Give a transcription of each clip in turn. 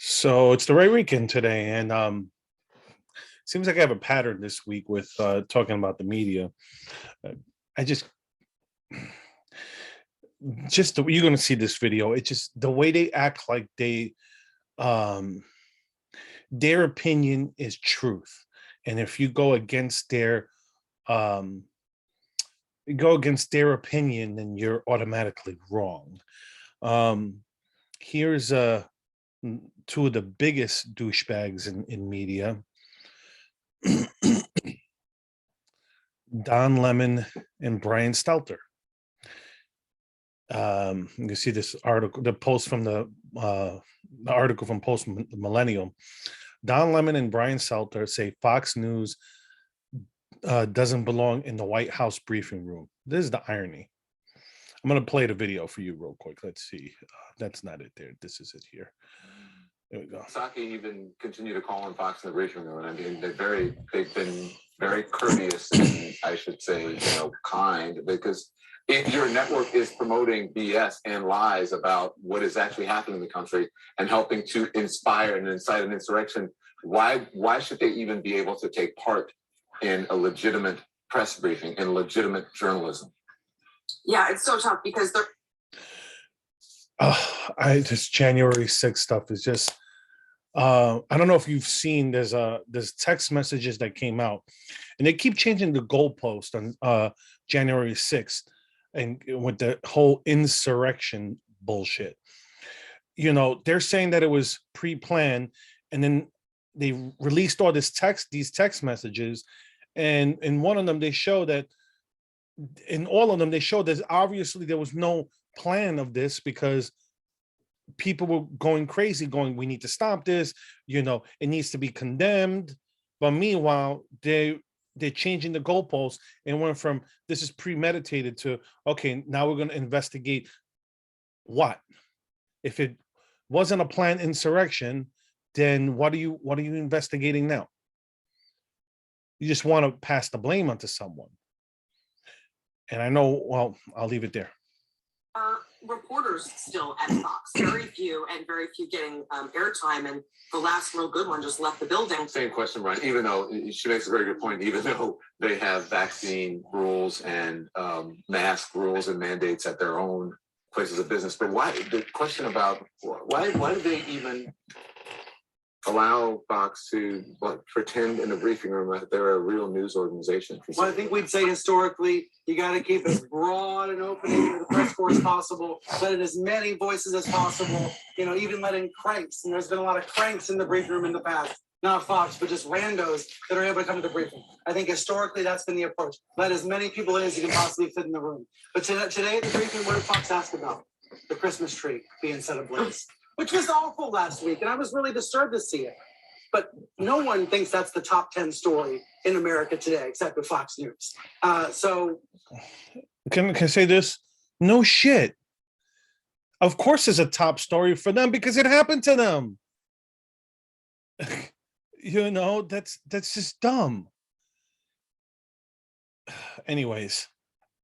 So it's the right weekend today, and seems like I have a pattern this week with talking about the media. Uh, I you're going to see this video. It's just the way they act like um, their opinion is truth, and if um, you go against their opinion, then you're automatically wrong. Um, here's two of the biggest douchebags in media. Don Lemon and Brian Stelter. You can see this article, the article from Post Millennial. Don Lemon and Brian Stelter say Fox News doesn't belong in the White House briefing room. This is the irony. I'm going to play the video for you real quick. Let's see. That's not it there. This is it here. There we go. Saki even continue to call on Fox in the briefing room. I mean, they've been very courteous and I should say, kind, because if your network is promoting BS and lies about what is actually happening in the country and helping to inspire and incite an insurrection, why should they even be able to take part in a legitimate press briefing and legitimate journalism? Yeah, it's so tough because they're this January 6th stuff is just I don't know if you've seen there's text messages that came out and they keep changing the goalpost on January 6th and with the whole insurrection bullshit. They're saying that it was pre-planned, and then they released all these text messages, and in one of them they show that in all of them they show that obviously there was no plan of this because people were going crazy going, we need to stop this, it needs to be condemned. But meanwhile they're changing the goalposts and went from this is premeditated to okay, now we're going to investigate what. If it wasn't a planned insurrection, then what are you investigating now? You just want to pass the blame onto someone. And I know, well, I'll leave it there. Reporters still at Fox, very few getting airtime, and the last real good one just left the building. Same question, Brian. Even though she makes a very good point, even though they have vaccine rules and mask rules and mandates at their own places of business, but why the question about why do they even allow Fox to pretend in the briefing room that they're a real news organization? Well, I think we'd say historically, you got to keep as broad an opening to the press corps as possible, let in as many voices as possible, even let in cranks. And there's been a lot of cranks in the briefing room in the past, not Fox, but just randos that are able to come to the briefing. I think historically that's been the approach. Let as many people in as you can possibly fit in the room. But today at the briefing, what did Fox ask about? The Christmas tree being set ablaze, which was awful last week, and I was really disturbed to see it. But no one thinks that's the top 10 story in America today, except with Fox News. So, can I say this? No shit. Of course, it's a top story for them because it happened to them. That's just dumb. Anyways,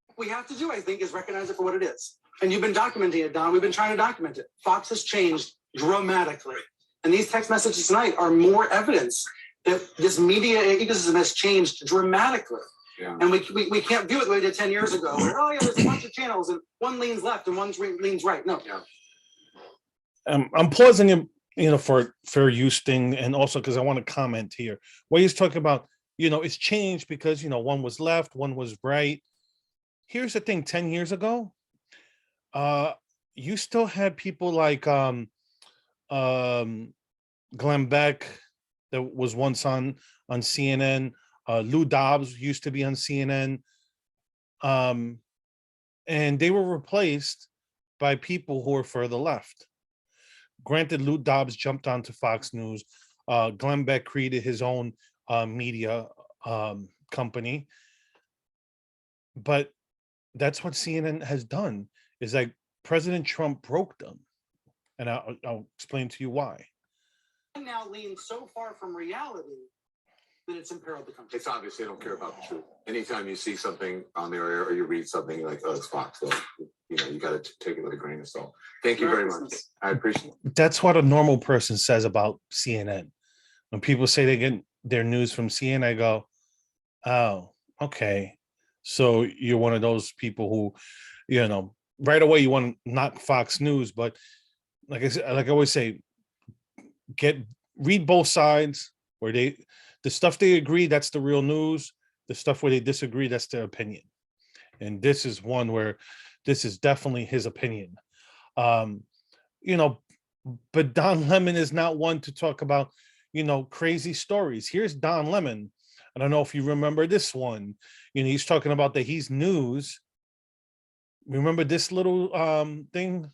what we have to do, I think, is recognize it for what it is. And you've been documenting it, Don. We've been trying to document it. Fox has changed dramatically. And these text messages tonight are more evidence that this media ecosystem has changed dramatically. Yeah. And we can't view it the way we did 10 years ago. Where, there's a bunch of channels and one leans left and one leans right. No. Yeah. I'm pausing you, for fair use thing, and also because I want to comment here. Where he's talking about, it's changed because, one was left, one was right. Here's the thing, 10 years ago, you still had people like Glenn Beck that was once on CNN. Lou Dobbs used to be on CNN. And they were replaced by people who were further left. Granted, Lou Dobbs jumped onto Fox News. Glenn Beck created his own media company. But that's what CNN has done, is like President Trump broke them. And I'll explain to you why. Now lean so far from reality then it's imperiled the country. It's obvious they don't care about the truth. Anytime you see something on the air or you read something, you're like, oh, it's Fox. So, you know, you got to take it with a grain of salt. Thank you very much. I appreciate it. That's what a normal person says about CNN. When people say they get their news from CNN, I go, oh, okay. So you're one of those people who, you know, right away you want to knock Fox News, but like I said, like I always say, read both sides. Where the stuff they agree, that's the real news. The stuff where they disagree, that's their opinion. And this is one where this is definitely his opinion. You know, but Don Lemon is not one to talk about, you know, crazy stories. Here's Don Lemon. I don't know if you remember this one. You know, he's talking about that he's news. Remember this little thing?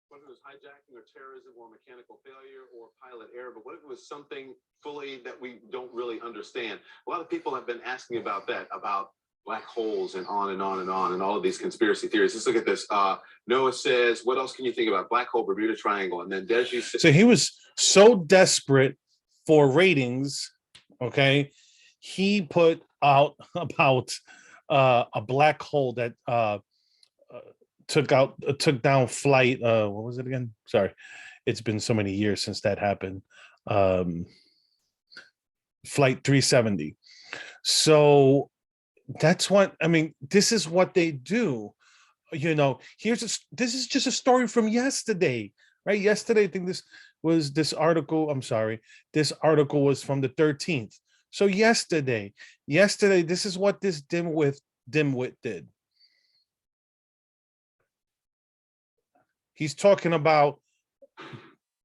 Whether it was hijacking or terrorism or mechanical failure or pilot error, but what if it was something fully that we don't really understand? A lot of people have been asking about that, about black holes and on and on and on and all of these conspiracy theories. Let's look at this. Noah says, what else can you think about? Black hole, Bermuda Triangle. And then Deji says, so he was so desperate for ratings, okay? He put out about a black hole that took down flight. What was it again? Sorry, it's been so many years since that happened. Flight 370. So that's what I mean. This is what they do. You know, this is just a story from yesterday, right? Yesterday, I think this article. I'm sorry, this article was from the 13th. So yesterday, this is what this dimwit did. He's talking about,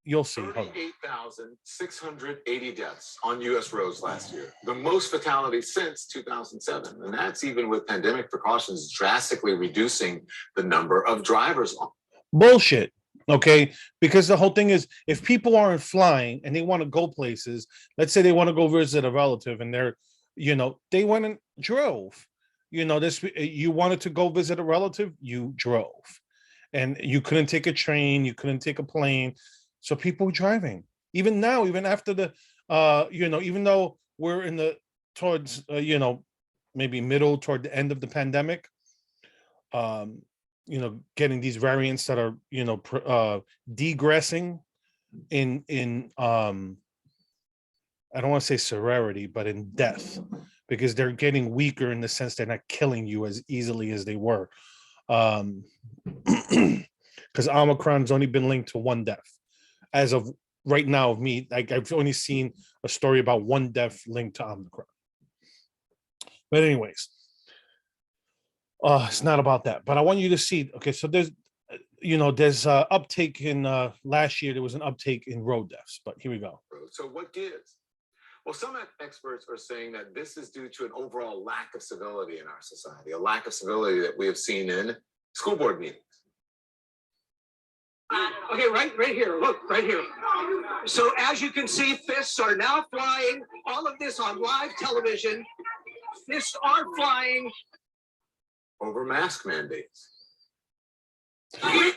you'll see. 38,680 deaths on U.S. roads last year, the most fatalities since 2007. And that's even with pandemic precautions drastically reducing the number of drivers. Bullshit, okay? Because the whole thing is, if people aren't flying and they want to go places, let's say they want to go visit a relative and they're, you know, they went and drove. You know, you wanted to go visit a relative, you drove. And you couldn't take a train, you couldn't take a plane. So people were driving. Even now, even after the, you know, even though we're towards, you know, maybe middle toward the end of the pandemic, you know, getting these variants that are, you know, degressing in I don't want to say severity, but in death, because they're getting weaker in the sense they're not killing you as easily as they were. Because Omicron's only been linked to one death as of right now. Of me, like I've only seen a story about one death linked to Omicron. But anyways, it's not about that. But I want you to see. Okay, so there's, you know, there's uptake in last year. There was an uptake in road deaths. But here we go. So what gives? Well, some experts are saying that this is due to an overall lack of civility in our society, a lack of civility that we have seen in school board meetings. Okay, right here. Look, right here. So as you can see, fists are now flying. All of this on live television. Fists are flying Over mask mandates.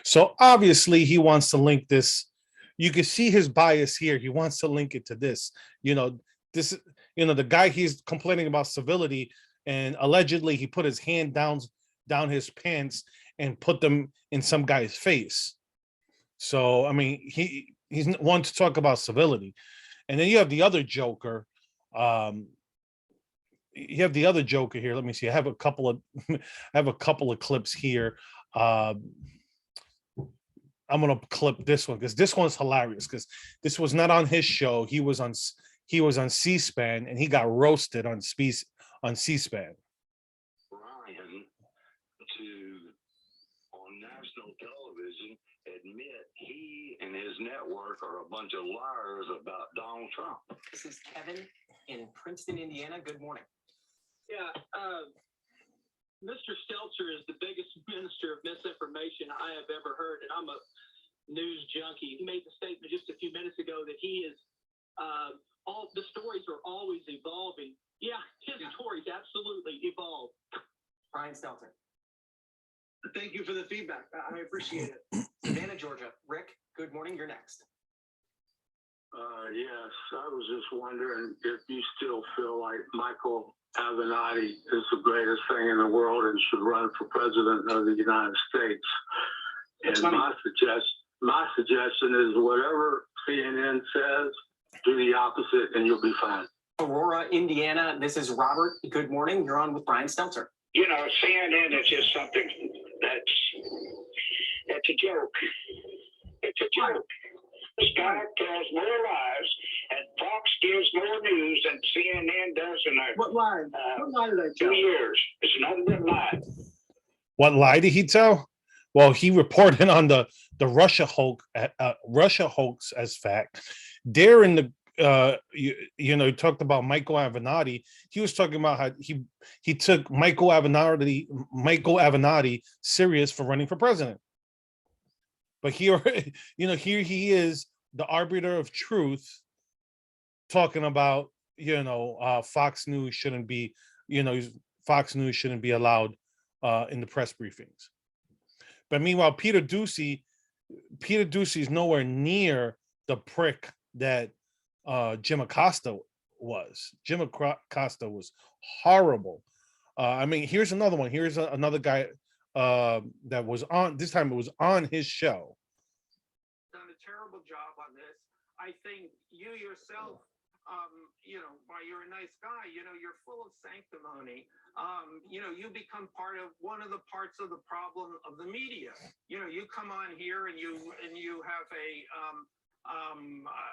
So obviously he wants to link this. You can see his bias here. He wants to link it to this. You know, this. You know, the guy he's complaining about civility, and allegedly he put his hand down his pants and put them in some guy's face. So I mean, he's one to talk about civility, and then you have the other joker. You have the other joker here. Let me see. I have a couple of clips here. I'm gonna clip this one because this one's hilarious because this was not on his show. He was on C-SPAN and he got roasted on C-SPAN. Brian to on national television admit he and his network are a bunch of liars about Donald Trump. This is Kevin in Princeton, Indiana. Good morning. Yeah, Mr. Stelter is the biggest minister of misinformation I have ever heard, and I'm a news junkie. He made the statement just a few minutes ago that he is all the stories are always evolving. Yeah, his stories absolutely evolve. Brian Stelter. Thank you for the feedback. I appreciate it. Savannah, Georgia. Rick, good morning. You're next. Yes, I was just wondering if you still feel like Michael Avenatti is the greatest thing in the world and should run for president of the United States. It's And funny. my suggestion is whatever CNN says, do the opposite and you'll be fine. Aurora, Indiana. This is Robert. Good morning. You're on with Brian Stelter. You know, CNN is just something that's a joke. It's a joke. Sky tells more lies, and Fox gives more news than CNN does in What lie? What lie did I tell? 2 years. It's another good lie. What lie did he tell? Well, he reported on the Russia hoax as fact. There in the you know, he talked about Michael Avenatti. He was talking about how he took Michael Avenatti serious for running for president. But here, you know, here he is, the arbiter of truth, talking about, you know, Fox News shouldn't be, you know, Fox News shouldn't be allowed in the press briefings. But meanwhile, Peter Ducey is nowhere near the prick that Jim Acosta was. Jim Acosta was horrible. I mean, here's another one. Here's another guy that was on, this time it was on his show. Done a terrible job on this. I think you yourself, you know, while you're a nice guy, you know, you're full of sanctimony. You know, you become part of one of the parts of the problem of the media. You know, you come on here and you have a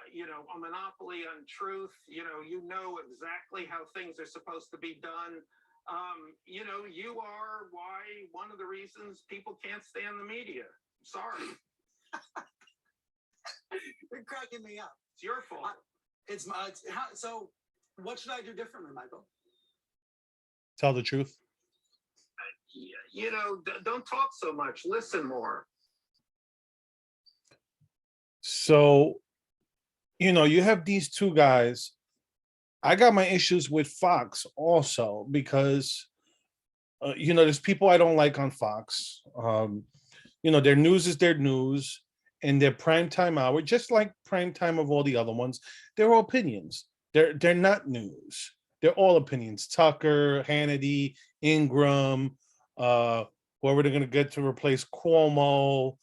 you know, a monopoly on truth. You know exactly how things are supposed to be done. You know, you are one of the reasons people can't stand the media. Sorry. You're cracking me up. It's your fault. So what should I do differently, Michael? Tell the truth. You know, don't talk so much. Listen more. So, you know, you have these two guys. I got my issues with Fox also because, you know, there's people I don't like on Fox. You know, their news is their news, and their primetime hour, just like primetime of all the other ones, they're all opinions. They're not news. They're all opinions. Tucker, Hannity, Ingram, whoever they're going to get to replace Cuomo,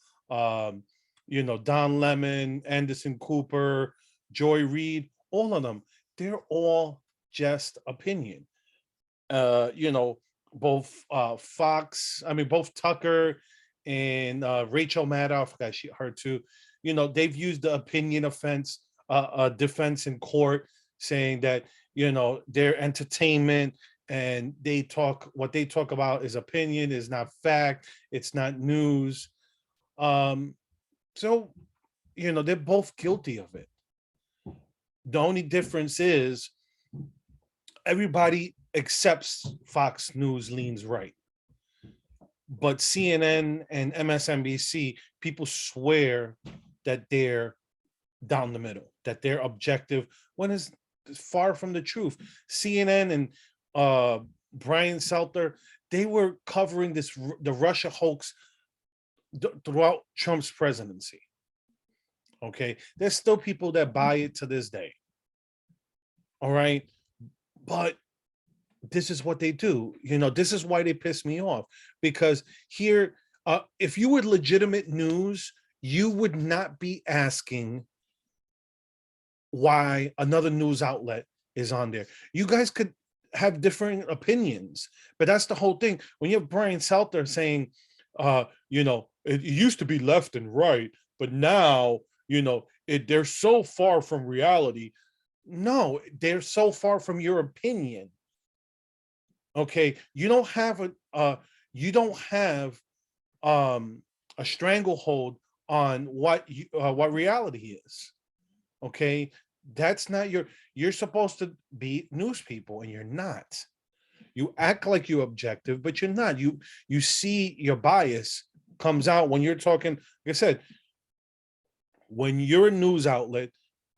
you know, Don Lemon, Anderson Cooper, Joy Reid, all of them. They're all just opinion. You know, both both Tucker and Rachel Maddow, I forgot her too. You know, they've used the opinion defense in court, saying that, you know, they're entertainment and what they talk about is opinion, is not fact, it's not news. So, you know, they're both guilty of it. The only difference is everybody accepts Fox News leans right. But CNN and MSNBC, people swear that they're down the middle, that they're objective, when it's far from the truth. CNN and Brian Stelter, they were covering the Russia hoax throughout Trump's presidency. Okay, there's still people that buy it to this day. All right, but this is what they do. You know, this is why they piss me off, because here, if you were legitimate news, you would not be asking why another news outlet is on there. You guys could have different opinions, but that's the whole thing. When you have Brian Stelter saying, you know, it used to be left and right, but now, you know, they're so far from reality. No, they're so far from your opinion. Okay, you don't have a stranglehold on what reality is. Okay, that's not you're supposed to be news people, and you're not. You act like you're objective, but you're not. You see your bias comes out when you're talking. Like I said, when you're a news outlet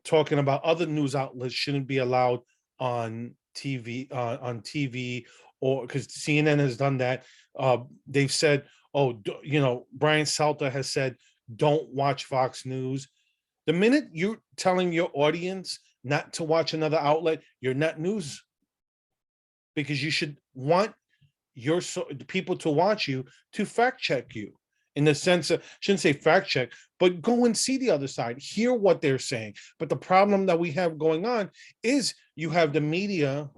talking about other news outlets shouldn't be allowed on TV, or because CNN has done that. They've said, oh, you know, Brian Stelter has said, don't watch Fox News. The minute you're telling your audience not to watch another outlet, you're not news, because you should want the people to watch you to fact check you, in the sense of, shouldn't say fact check, but go and see the other side, hear what they're saying. But the problem that we have going on is you have the media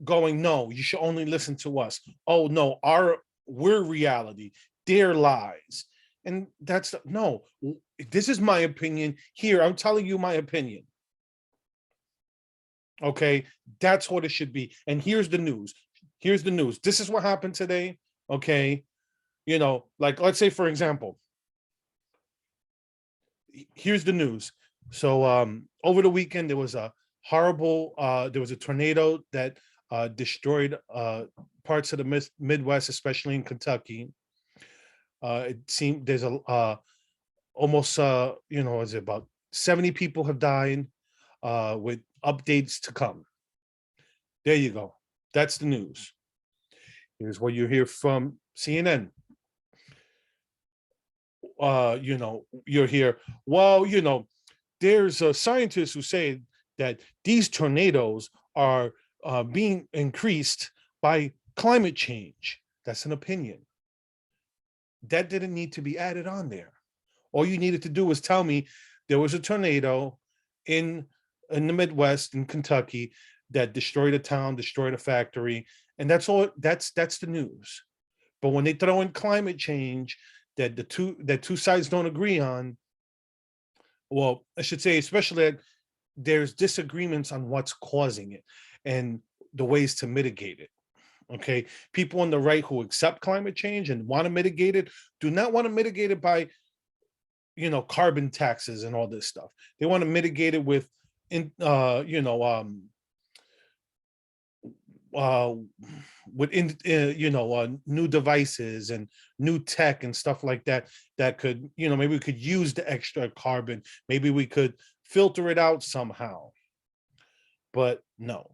going, no, you should only listen to us. Oh no, we're reality, they're lies. And that's no, this is my opinion here. I'm telling you my opinion. Okay, that's what it should be. And here's the news. Here's the news. This is what happened today. Okay. You know, like, let's say, for example, here's the news. So over the weekend, there was a horrible, there was a tornado that destroyed parts of the Midwest, especially in Kentucky. It seemed there's almost, is it about 70 people have died, with updates to come. There you go. That's the news. Here's what you hear from CNN. You're here. Well, there's scientists who say that these tornadoes are being increased by climate change. That's an opinion. That didn't need to be added on there. All you needed to do was tell me there was a tornado in the Midwest, in Kentucky, that destroyed a town, destroyed a factory, and that's all. That's the news. But when they throw in climate change, that two sides don't agree on, well, I should say, especially that there's disagreements on what's causing it and the ways to mitigate it. Okay, people on the right who accept climate change and want to mitigate it do not want to mitigate it by, carbon taxes and all this stuff. They want to mitigate it with, new devices and new tech and stuff like that, that could, maybe we could use the extra carbon, maybe we could filter it out somehow. But no,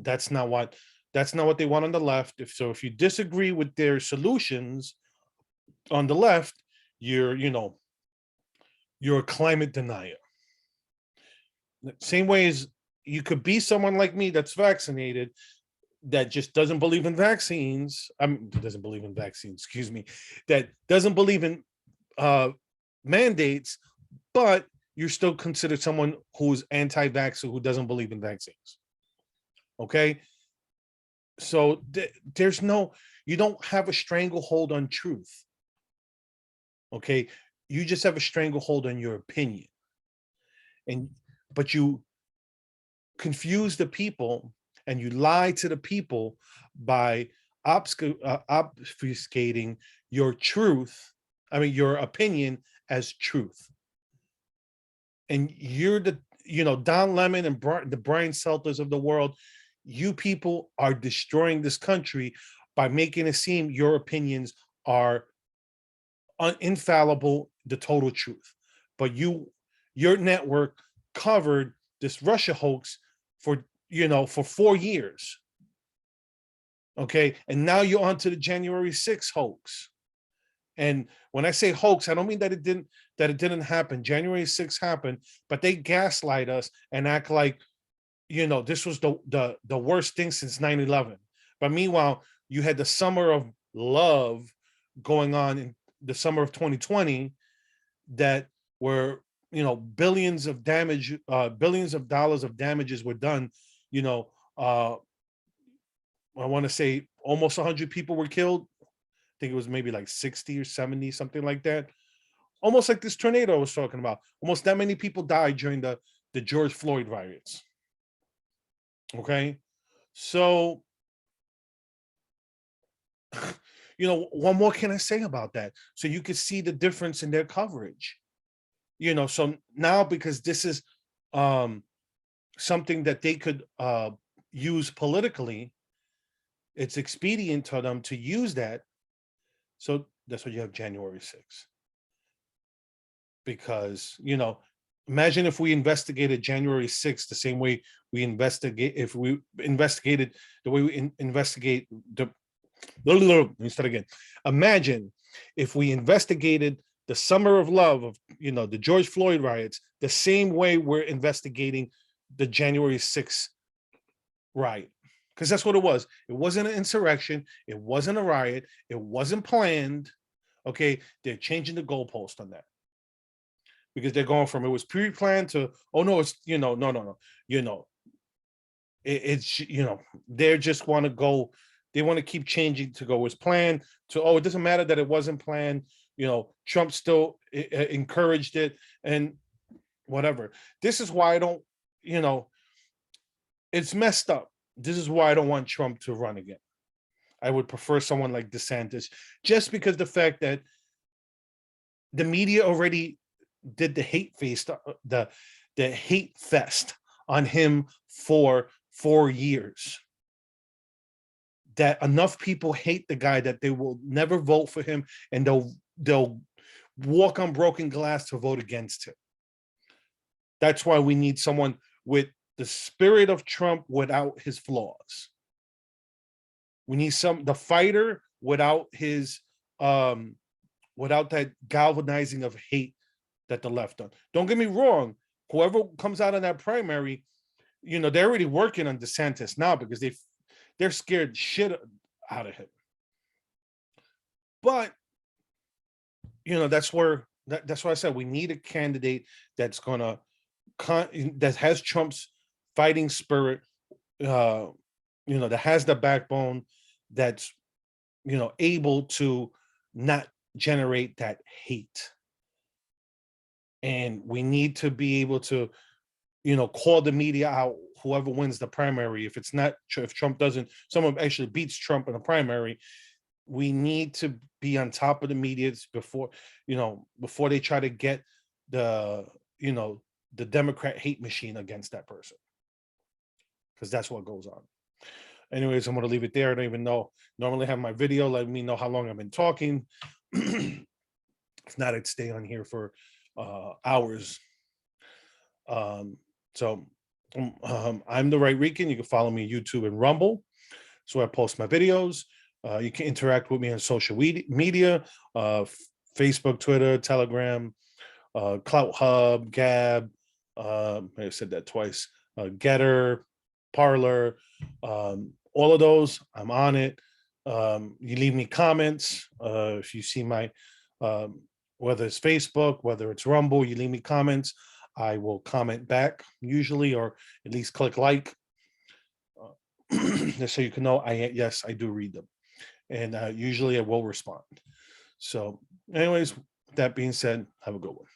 that's not what they want on the left. If you disagree with their solutions on the left, you're a climate denier. Same way as you could be someone like me that's vaccinated, that just doesn't believe in vaccines. Doesn't believe in vaccines, excuse me, that doesn't believe in mandates, but you're still considered someone who's anti-vaxxer, who doesn't believe in vaccines. Okay. So you don't have a stranglehold on truth. Okay. You just have a stranglehold on your opinion. But you confuse the people and you lie to the people by obfuscating your your opinion as truth. And you're Don Lemon and the Brian Stelters of the world. You people are destroying this country by making it seem your opinions are infallible, the total truth. But your network covered this Russia hoax for 4 years. Okay, and now you're on to the January 6th hoax. And when I say hoax, I don't mean that it didn't happen. January 6th happened, but they gaslight us and act like this was the worst thing since 9/11. But meanwhile, you had the summer of love going on in the summer of 2020, that were billions of dollars of damages were done. I want to say almost 100 people were killed. I think it was maybe like 60 or 70, something like that. Almost like this tornado I was talking about. Almost that many people died during the George Floyd riots. Okay, so what more can I say about that? So you can see the difference in their coverage. So now, because this is something that they could use politically, it's expedient to them to use that. So that's what you have January 6th. Because, imagine if we investigated January 6th the same way if we investigated the way we investigate the, let me start again. Imagine if we investigated the summer of love of, the George Floyd riots, the same way we're investigating the January 6th riot. Because that's what it was. It wasn't an insurrection. It wasn't a riot. It wasn't planned. Okay. They're changing the goalpost on that. Because they're going from it was pre-planned to, oh no, it's, no. It's, they just want to go, they want to keep changing to go as planned to, oh, it doesn't matter that it wasn't planned. Trump still encouraged it and whatever. This is why I don't, it's messed up. This is why I don't want Trump to run again. I would prefer someone like DeSantis, just because the fact that the media already did the hate fest, the hate fest on him for 4 years. That enough people hate the guy that they will never vote for him, and they'll walk on broken glass to vote against him. That's why we need someone with the spirit of Trump without his flaws. We need the fighter without his without that galvanizing of hate that the left done. Don't get me wrong, whoever comes out in that primary, they're already working on DeSantis now because they're scared shit out of him. But that's why I said we need a candidate that's gonna that has Trump's fighting spirit, that has the backbone, that's able to not generate that hate. And we need to be able to call the media out, whoever wins the primary. If Trump doesn't, someone actually beats Trump in the primary, we need to be on top of the media before they try to get the Democrat hate machine against that person, because that's what goes on. Anyways, I'm going to leave it there. I don't even know. Normally I have my video letting me know how long I've been talking. If not, I'd stay on here for hours. So I'm the Right Rican. You can follow me on YouTube and Rumble. So I post my videos. You can interact with me on social media, Facebook, Twitter, Telegram, Clout Hub, Gab. I said that twice. Getter, Parler, all of those. I'm on it. You leave me comments. If you see my, whether it's Facebook, whether it's Rumble, you leave me comments. I will comment back usually, or at least click like, just so you can know yes, I do read them, and usually I will respond. So anyways, that being said, have a good one.